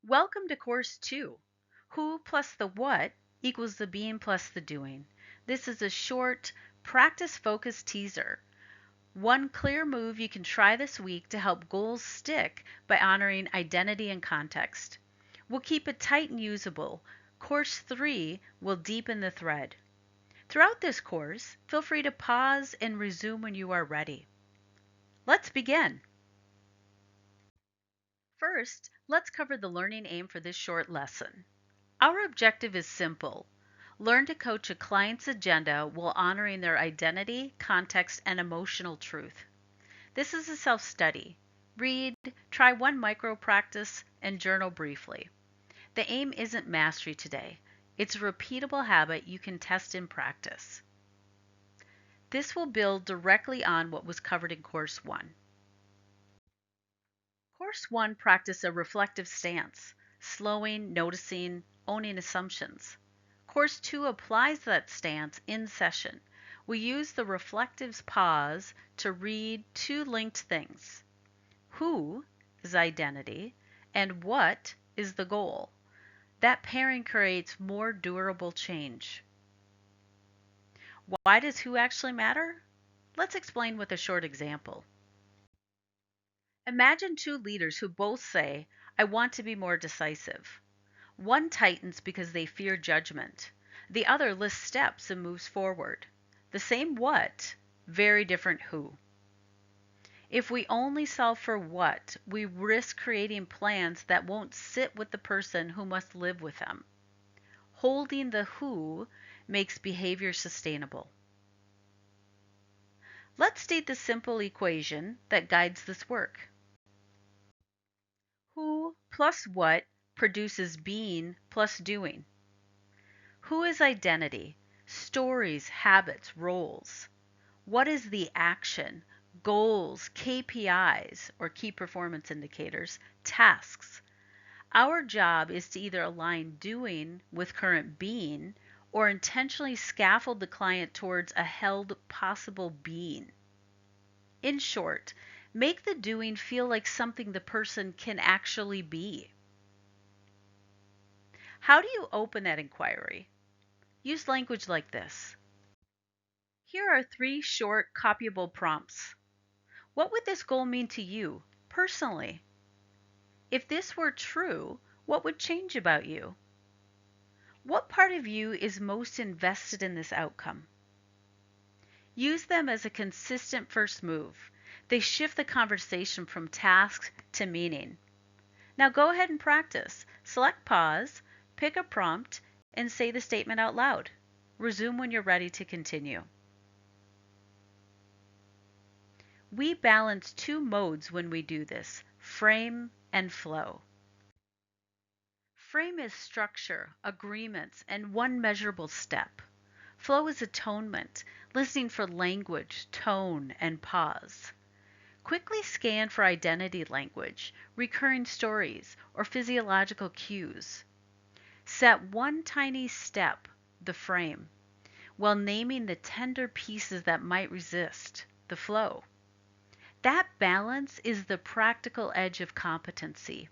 Welcome to Course 2. Who plus the what equals the being plus the doing. This is a short, practice-focused teaser. One clear move you can try this week to help goals stick by honoring identity and context. We'll keep it tight and usable. Course 3 will deepen the thread. Throughout this course, feel free to pause and resume when you are ready. Let's begin. First, let's cover the learning aim for this short lesson. Our objective is simple. Learn to coach a client's agenda while honoring their identity, context, and emotional truth. This is a self-study. Read, try one micro practice, and journal briefly. The aim isn't mastery today. It's a repeatable habit you can test in practice. This will build directly on what was covered in Course 1. Course 1 practiced a reflective stance, slowing, noticing, owning assumptions. Course 2 applies that stance in session. We use the reflective pause to read two linked things. Who is identity and what is the goal? That pairing creates more durable change. Why does who actually matter? Let's explain with a short example. Imagine two leaders who both say, I want to be more decisive. One tightens because they fear judgment. The other lists steps and moves forward. The same what, very different who. If we only solve for what, we risk creating plans that won't sit with the person who must live with them. Holding the who makes behavior sustainable. Let's state the simple equation that guides this work. Who plus what produces being plus doing. Who is identity? Stories, habits, roles. What is the action? Goals, KPIs, or key performance indicators, tasks. Our job is to either align doing with current being or intentionally scaffold the client towards a held possible being. In short, make the doing feel like something the person can actually be. How do you open that inquiry? Use language like this. Here are 3 short copyable prompts. What would this goal mean to you, personally? If this were true, what would change about you? What part of you is most invested in this outcome? Use them as a consistent first move. They shift the conversation from tasks to meaning. Now go ahead and practice. Select pause, pick a prompt, and say the statement out loud. Resume when you're ready to continue. We balance 2 modes when we do this, frame and flow. Frame is structure, agreements, and one measurable step. Flow is atonement, listening for language, tone, and pause. Quickly scan for identity language, recurring stories, or physiological cues. Set one tiny step, the frame, while naming the tender pieces that might resist, the flow. That balance is the practical edge of competency.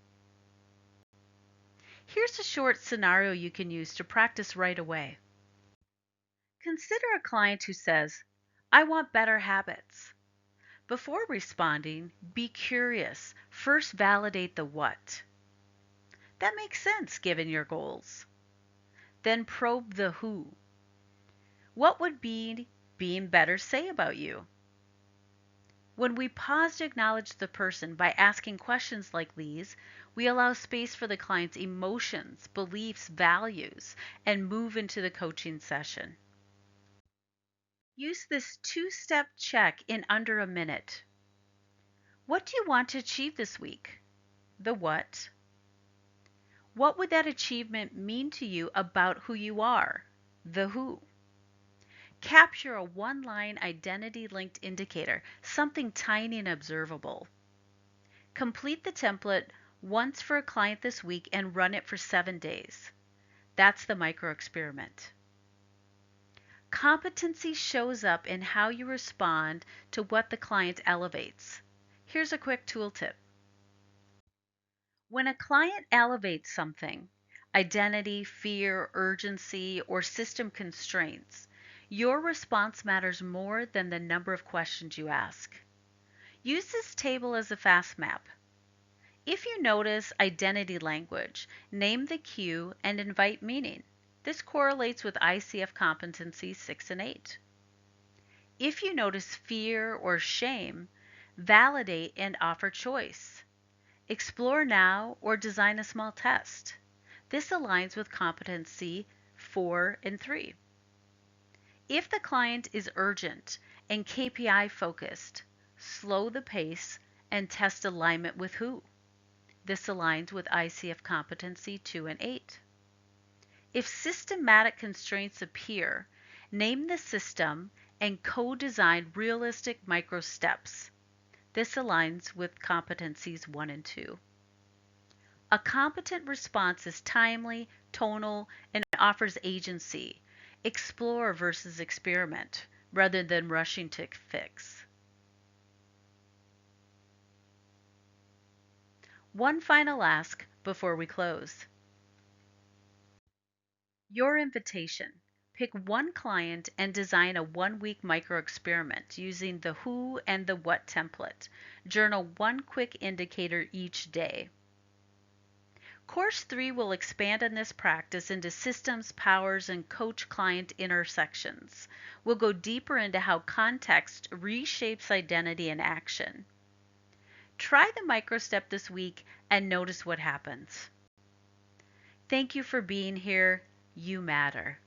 Here's a short scenario you can use to practice right away. Consider a client who says, I want better habits. Before responding, be curious. First, validate the what. That makes sense given your goals. Then probe the who. What would being better say about you? When we pause to acknowledge the person by asking questions like these, we allow space for the client's emotions, beliefs, values, and move into the coaching session. Use this 2-step check in under a minute. What do you want to achieve this week? The what. What would that achievement mean to you about who you are? The who. Capture a one-line identity-linked indicator, something tiny and observable. Complete the template once for a client this week and run it for 7 days. That's the micro-experiment. Competency shows up in how you respond to what the client elevates. Here's a quick tooltip. When a client elevates something, identity, fear, urgency, or system constraints, your response matters more than the number of questions you ask. Use this table as a fast map. If you notice identity language, name the cue and invite meaning. This correlates with ICF competencies 6 and 8. If you notice fear or shame, validate and offer choice. Explore now or design a small test. This aligns with competency 4 and 3. If the client is urgent and KPI focused, slow the pace and test alignment with who. This aligns with ICF competency 2 and 8. If systematic constraints appear, name the system and co-design realistic micro steps. This aligns with competencies 1 and 2. A competent response is timely, tonal, and offers agency. Explore versus experiment rather than rushing to fix. One final ask before we close. Your invitation. Pick one client and design a 1-week micro experiment using the who and the what template. Journal one quick indicator each day. Course 3 will expand on this practice into systems, powers, and coach client intersections. We'll go deeper into how context reshapes identity and action. Try the micro step this week and notice what happens. Thank you for being here. You matter.